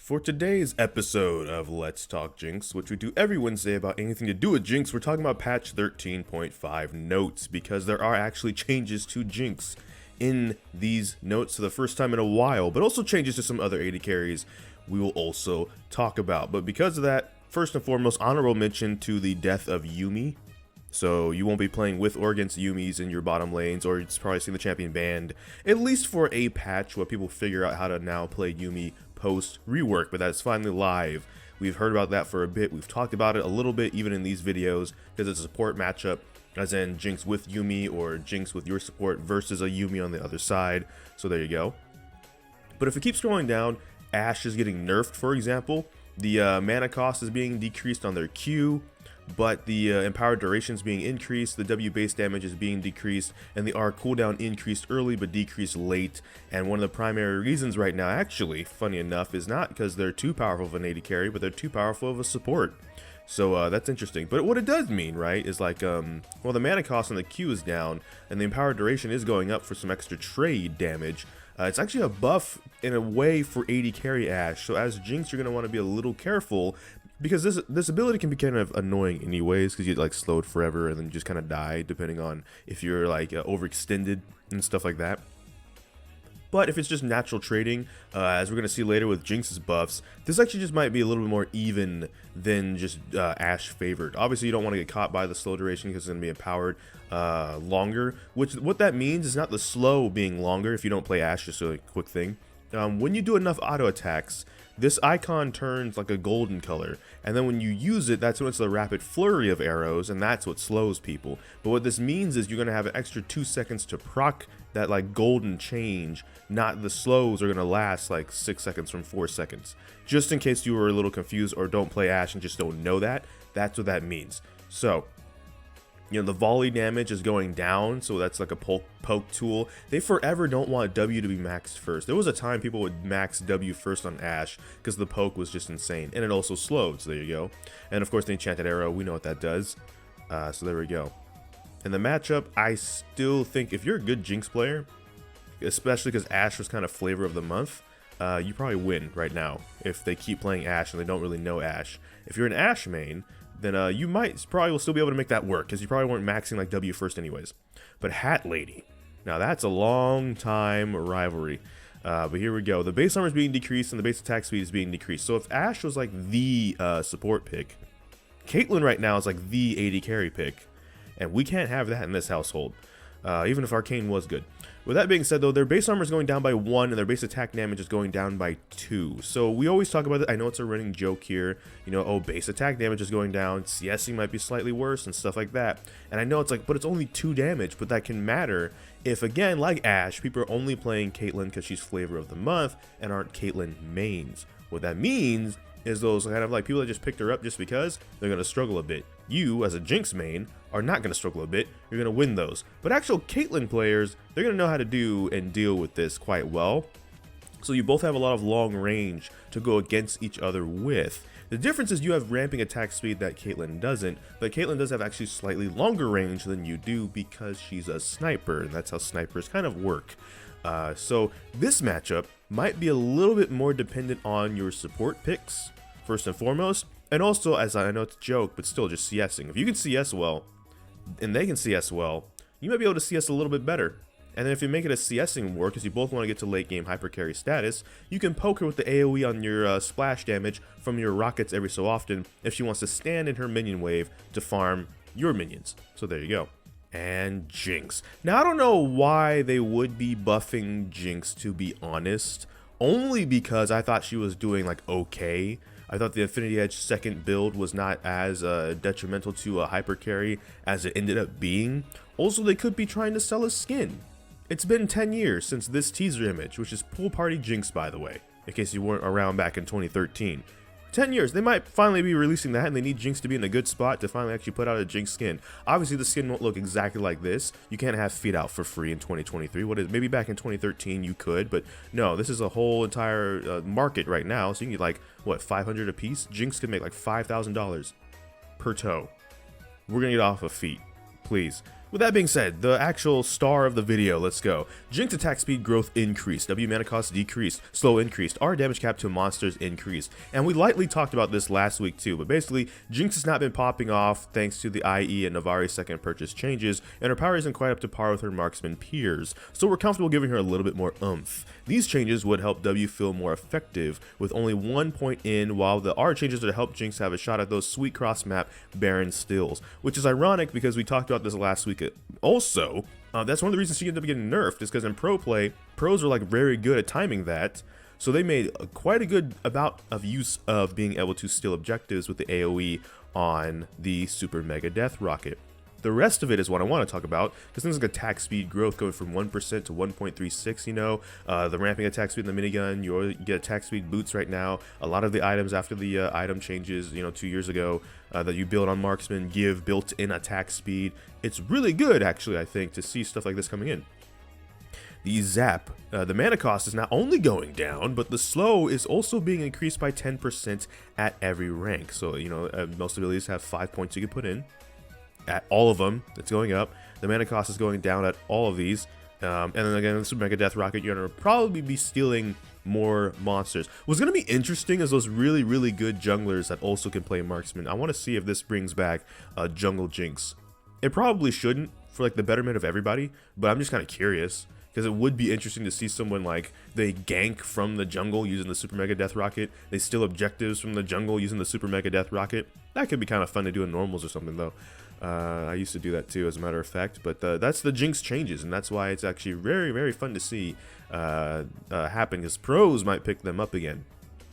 For today's episode of Let's Talk Jinx, which we do every Wednesday about anything to do with Jinx, we're talking about patch 13.5 notes, because there are actually changes to Jinx in these notes for the first time in a while, but also changes to some other AD carries we will also talk about. But because of that, first and foremost, honorable mention to the death of Yuumi. So you won't be playing with or against Yuumis in your bottom lanes, or you've probably seen the champion banned, at least for a patch where people figure out how to now play Yuumi post rework, but that's finally live. We've heard about that for a bit. We've talked about it a little bit even in these videos, because it's a support matchup, as in Jinx with Yuumi or Jinx with your support versus a Yuumi on the other side. So there you go. But if we keep scrolling down, Ashe is getting nerfed, for example. The mana cost is being decreased on their Q, but the empowered duration is being increased, the W base damage is being decreased, and the R cooldown increased early but decreased late. And one of the primary reasons right now, actually, funny enough, is not because they're too powerful of an AD carry, but they're too powerful of a support. So that's interesting. But what it does mean, right, is like, well, the mana cost on the Q is down, and the empowered duration is going up for some extra trade damage. It's actually a buff in a way for AD carry Ashe. So as Jinx, you're going to want to be a little careful, because this ability can be kind of annoying anyways, because you get like slowed forever and then just kind of die depending on if you're like overextended and stuff like that. But if it's just natural trading, as we're going to see later with Jinx's buffs, this actually just might be a little bit more even than just Ashe favored. Obviously, you don't want to get caught by the slow duration because it's going to be empowered longer. What that means is not the slow being longer if you don't play Ashe, just a quick thing. When you do enough auto attacks, this icon turns like a golden color, and then when you use it, that's when it's a rapid flurry of arrows, and that's what slows people. But what this means is you're going to have an extra 2 seconds to proc that like golden change, not the slows are going to last like 6 seconds from 4 seconds. Just in case you were a little confused or don't play Ashe and just don't know that, that's what that means. So, you know, the volley damage is going down, so that's like a poke tool. They forever don't want W to be maxed first. There was a time people would max W first on Ashe because the poke was just insane, and it also slowed, so there you go. And of course the enchanted arrow, we know what that does. So there we go. In the matchup, I still think if you're a good Jinx player, especially because Ashe was kind of flavor of the month, you probably win right now if they keep playing Ashe and they don't really know Ashe. If you're an Ashe main, then you probably will still be able to make that work, because you probably weren't maxing like W first anyways. But Hat Lady, now that's a long time rivalry. But here we go. The base armor is being decreased and the base attack speed is being decreased. So if Ashe was like the support pick, Caitlyn right now is like the AD carry pick, and we can't have that in this household, even if Arcane was good. With that being said, though, their base armor is going down by 1 and their base attack damage is going down by 2. So we always talk about it. I know it's a running joke here. You know, oh, base attack damage is going down. CSing might be slightly worse and stuff like that. And I know it's like, but it's only 2 damage. But that can matter if, again, like Ashe, people are only playing Caitlyn because she's flavor of the month and aren't Caitlyn mains. What that means is those kind of like people that just picked her up just because, they're going to struggle a bit. You, as a Jinx main, are not going to struggle a bit. You're going to win those. But actual Caitlyn players, they're going to know how to do and deal with this quite well. So you both have a lot of long range to go against each other with. The difference is you have ramping attack speed that Caitlyn doesn't, but Caitlyn does have actually slightly longer range than you do because she's a sniper, and that's how snipers kind of work. So this matchup might be a little bit more dependent on your support picks, first and foremost, and also, as I know it's a joke, but still just CSing. If you can CS well, and they can CS well, you might be able to CS a little bit better. And then if you make it a CSing war, because you both want to get to late game hyper carry status, you can poke her with the AoE on your splash damage from your rockets every so often if she wants to stand in her minion wave to farm your minions. So there you go. And Jinx. Now I don't know why they would be buffing Jinx, to be honest, only because I thought she was doing like okay. I thought the Affinity Edge second build was not as detrimental to a hyper carry as it ended up being. Also, they could be trying to sell a skin. It's been 10 years since this teaser image, which is Pool Party Jinx, by the way, in case you weren't around back in 2013. 10 years, they might finally be releasing that, and they need Jinx to be in a good spot to finally actually put out a Jinx skin. Obviously, the skin won't look exactly like this. You can't have feet out for free in 2023. Maybe back in 2013 you could, but no, this is a whole entire market right now, so you can get like, what, 500 a piece? Jinx could make like $5,000 per toe. We're gonna get off of feet, please. With that being said, the actual star of the video, let's go. Jinx attack speed growth increased, W mana cost decreased, slow increased, R damage cap to monsters increased. And we lightly talked about this last week too, but basically, Jinx has not been popping off thanks to the IE and Navari's second purchase changes, and her power isn't quite up to par with her marksman peers, so we're comfortable giving her a little bit more oomph. These changes would help W feel more effective, with only 1 point in, while the R changes are to help Jinx have a shot at those sweet cross-map Baron stills, which is ironic because we talked about this last week. Also, that's one of the reasons she ended up getting nerfed, is because in pro play, pros are like very good at timing that, so they made quite a good amount of use of being able to steal objectives with the AoE on the Super Mega Death Rocket. The rest of it is what I want to talk about, because things like attack speed growth going from 1% to 1.36, you know, the ramping attack speed in the minigun, you get attack speed boots right now. A lot of the items after the item changes, you know, 2 years ago, that you build on marksman give built-in attack speed. It's really good, actually, I think, to see stuff like this coming in. The zap, the mana cost is not only going down, but the slow is also being increased by 10% at every rank. So, you know, most abilities have 5 points you can put in. At all of them, it's going up. The mana cost is going down at all of these. And then again, in the Super Mega Death Rocket, you're going to probably be stealing more monsters. What's going to be interesting is those really, really good junglers that also can play marksman. I want to see if this brings back Jungle Jinx. It probably shouldn't for like the betterment of everybody, but I'm just kind of curious. Because it would be interesting to see someone like they gank from the jungle using the Super Mega Death Rocket. They steal objectives from the jungle using the Super Mega Death Rocket. That could be kind of fun to do in normals or something though. I used to do that too, as a matter of fact. But that's the Jinx changes, and that's why it's actually very, very fun to see happen. Because pros might pick them up again.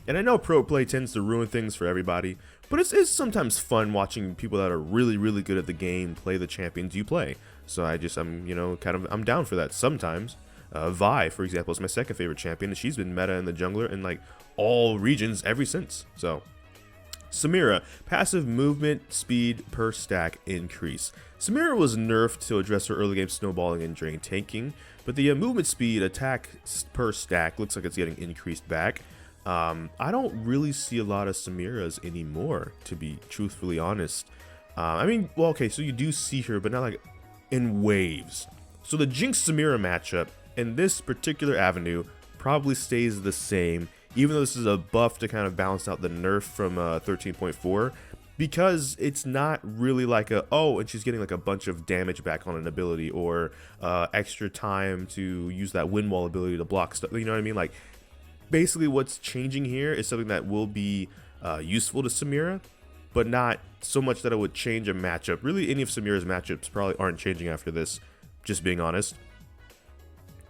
And I know pro play tends to ruin things for everybody, but it's sometimes fun watching people that are really, really good at the game play the champions you play. So I'm, you know, I'm down for that sometimes. Vi, for example, is my second favorite champion, and she's been meta in the jungler in like all regions ever since. So, Samira, passive movement speed per stack increase. Samira was nerfed to address her early game snowballing and drain tanking, but the movement speed attack per stack looks like it's getting increased back. I don't really see a lot of Samiras anymore, to be truthfully honest. I mean, well, okay, so you do see her, but not like in waves. So the Jinx Samira matchup in this particular avenue probably stays the same, even though this is a buff to kind of balance out the nerf from 13.4, because it's not really like and she's getting like a bunch of damage back on an ability, or extra time to use that wind wall ability to block stuff, you know what I mean? Like, basically what's changing here is something that will be useful to Samira, but not so much that it would change a matchup. Really, any of Samira's matchups probably aren't changing after this, just being honest.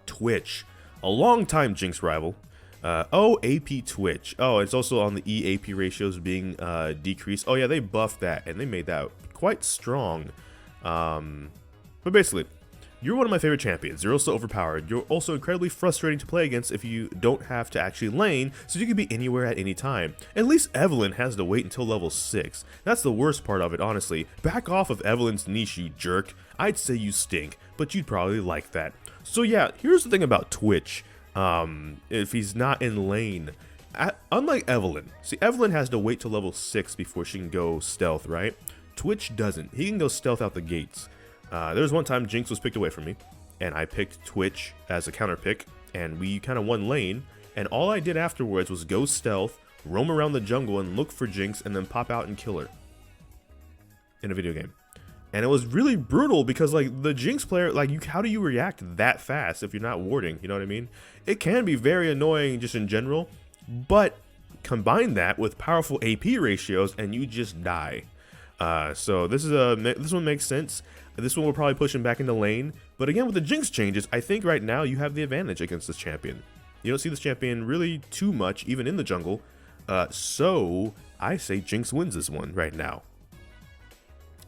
Twitch, a long-time Jinx rival. AP Twitch. Oh, it's also on the EAP ratios being decreased. Oh yeah, they buffed that, and they made that quite strong. But basically, you're one of my favorite champions. You're also overpowered. You're also incredibly frustrating to play against if you don't have to actually lane, so you can be anywhere at any time. At least Evelynn has to wait until level 6. That's the worst part of it, honestly. Back off of Evelynn's niche, you jerk. I'd say you stink, but you'd probably like that. So yeah, here's the thing about Twitch. If he's not in lane, unlike Evelynn, see, Evelynn has to wait till level 6 before she can go stealth, right? Twitch doesn't. He can go stealth out the gates. There was one time Jinx was picked away from me, and I picked Twitch as a counter pick, and we kind of won lane, and all I did afterwards was go stealth, roam around the jungle, and look for Jinx, and then pop out and kill her in a video game. And it was really brutal because, like, the Jinx player, like, how do you react that fast if you're not warding, you know what I mean? It can be very annoying just in general, but combine that with powerful AP ratios and you just die. So this one makes sense. This one will probably push him back into lane, but again, with the Jinx changes, I think right now you have the advantage against this champion. You don't see this champion really too much, even in the jungle, so I say Jinx wins this one right now.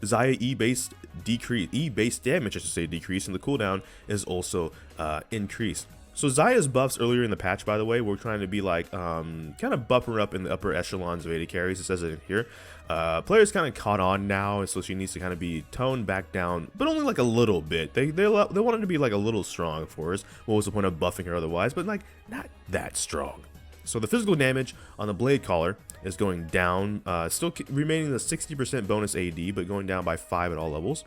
Xayah E-based damage, I should say, decrease, and the cooldown is also increased. So Xayah's buffs earlier in the patch, by the way, we're trying to be like, kind of buff her up in the upper echelons of AD carries, it says it in here. Players kind of caught on now, and so she needs to kind of be toned back down, but only like a little bit. They wanted to be like a little strong for us. What was the point of buffing her otherwise? But like, not that strong. So the physical damage on the blade collar is going down, still remaining the 60% bonus AD, but going down by 5 at all levels.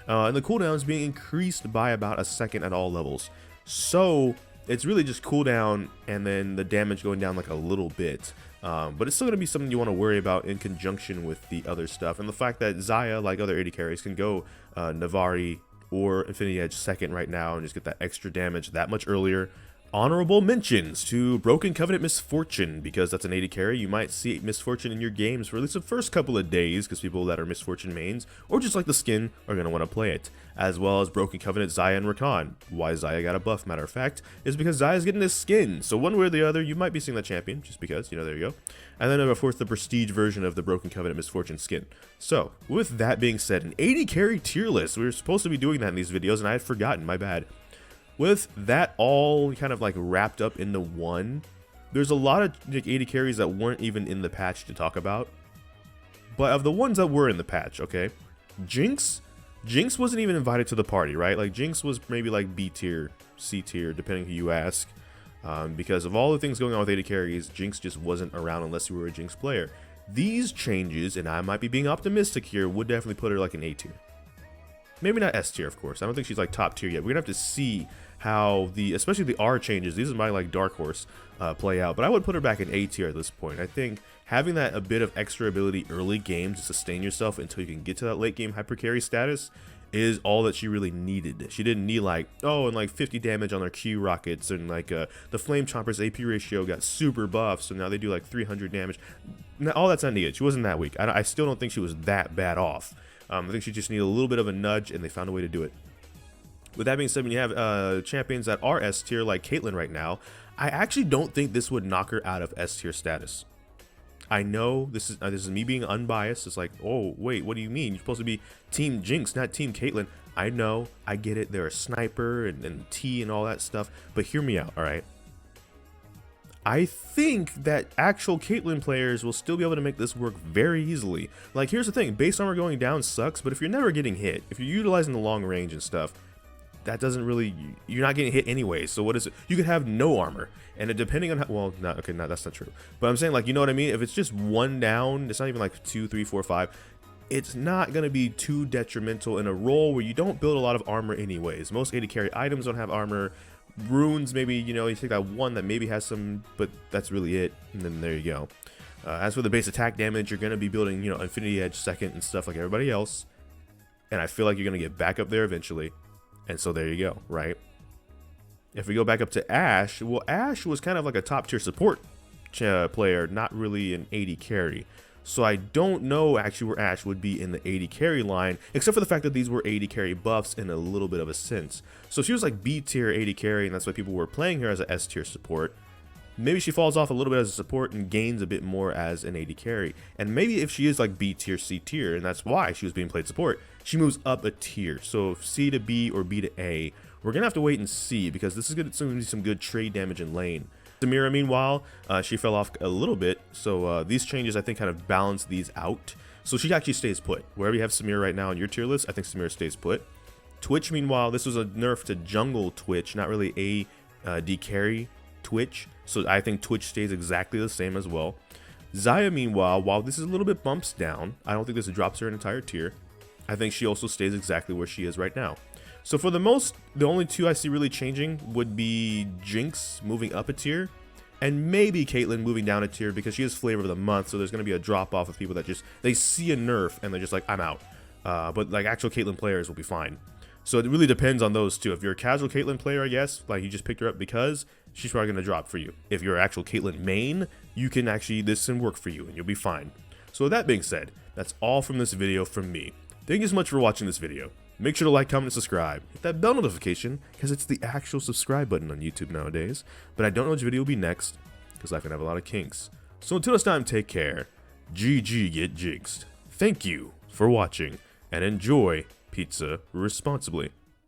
and the cooldown is being increased by about a second at all levels. So it's really just cooldown and then the damage going down like a little bit. But it's still going to be something you want to worry about in conjunction with the other stuff. And the fact that Xayah, like other AD carries, can go Navari or Infinity Edge second right now and just get that extra damage that much earlier. Honorable mentions to Broken Covenant Misfortune, because that's an AD carry. You might see Misfortune in your games for at least the first couple of days, because people that are Misfortune mains, or just like the skin, are going to want to play it. As well as Broken Covenant, Xayah, and Rakan. Why Xayah got a buff, matter of fact, is because Xayah's getting this skin. So one way or the other, you might be seeing that champion, just because, you know, there you go. And then, of course, the Prestige version of the Broken Covenant Misfortune skin. So, with that being said, an AD carry tier list. We were supposed to be doing that in these videos, and I had forgotten, my bad. With that all kind of like wrapped up into one, there's a lot of like 80 carries that weren't even in the patch to talk about. But of the ones that were in the patch, okay, Jinx wasn't even invited to the party, right? Like Jinx was maybe like B tier, C tier, depending who you ask. Because of all the things going on with 80 carries, Jinx just wasn't around unless you were a Jinx player. These changes, and I might be being optimistic here, would definitely put her like an A tier. Maybe not S tier, of course. I don't think she's like top tier yet. We're gonna have to see how especially the R changes, these are my like dark horse, play out. But I would put her back in A tier at this point. I think having that a bit of extra ability early game to sustain yourself until you can get to that late game hyper carry status is all that she really needed. She didn't need like, oh, and like 50 damage on their Q rockets, and like the Flame Chomper's AP ratio got super buffed, so now they do like 300 damage. Now, all that's not needed. She wasn't that weak. I still don't think she was that bad off. I think she just needed a little bit of a nudge, and they found a way to do it. With that being said, when you have champions that are S tier like Caitlyn right now, I actually don't think this would knock her out of S tier status. I know this is me being unbiased. It's like, oh wait, what do you mean? You're supposed to be Team Jinx, not Team Caitlyn. I know, I get it. They're a sniper and T and all that stuff, but hear me out, all right? I think that actual Caitlyn players will still be able to make this work very easily. Like, here's the thing, base armor going down sucks, but if you're never getting hit, if you're utilizing the long range and stuff, that doesn't really, you're not getting hit anyway. So what is it? You could have no armor, and depending on how, well, not okay, no, that's not true. But I'm saying, like, you know what I mean? If it's just one down, it's not even like 2, 3, 4, 5. It's not going to be too detrimental in a role where you don't build a lot of armor anyways. Most AD carry items don't have armor. Runes, maybe, you know, you take that one that maybe has some, but that's really it, and then there you go. As for the base attack damage, you're going to be building, you know, Infinity Edge second and stuff like everybody else, and I feel like you're going to get back up there eventually, and so there you go, right? If we go back up to Ashe, well, Ashe was kind of like a top tier support player, not really an AD carry. So I don't know actually where Ashe would be in the AD carry line, except for the fact that these were AD carry buffs in a little bit of a sense. So she was like B tier AD carry, and that's why people were playing her as a S tier support. Maybe she falls off a little bit as a support and gains a bit more as an AD carry. And maybe if she is like B tier, C tier, and that's why she was being played support, she moves up a tier. So C to B or B to A, we're going to have to wait and see, because this is going to be some good trade damage in lane. Samira, meanwhile, she fell off a little bit, so these changes I think kind of balance these out. So she actually stays put. Wherever you have Samira right now on your tier list, I think Samira stays put. Twitch, meanwhile, this was a nerf to jungle Twitch, not really AD carry Twitch, so I think Twitch stays exactly the same as well. Xayah, meanwhile, while this is a little bit bumps down, I don't think this drops her an entire tier. I think she also stays exactly where she is right now. So for the only two I see really changing would be Jinx moving up a tier, and maybe Caitlyn moving down a tier, because she is flavor of the month, so there's going to be a drop off of people that they see a nerf and they're just like, I'm out. But like actual Caitlyn players will be fine. So it really depends on those two. If you're a casual Caitlyn player, I guess, like you just picked her up because, she's probably going to drop for you. If you're an actual Caitlyn main, you can actually, this can work for you and you'll be fine. So with that being said, that's all from this video from me. Thank you so much for watching this video. Make sure to like, comment, and subscribe. Hit that bell notification, because it's the actual subscribe button on YouTube nowadays. But I don't know which video will be next, because I can have a lot of kinks. So until next time, take care. GG Get Jinxed. Thank you for watching, and enjoy pizza responsibly.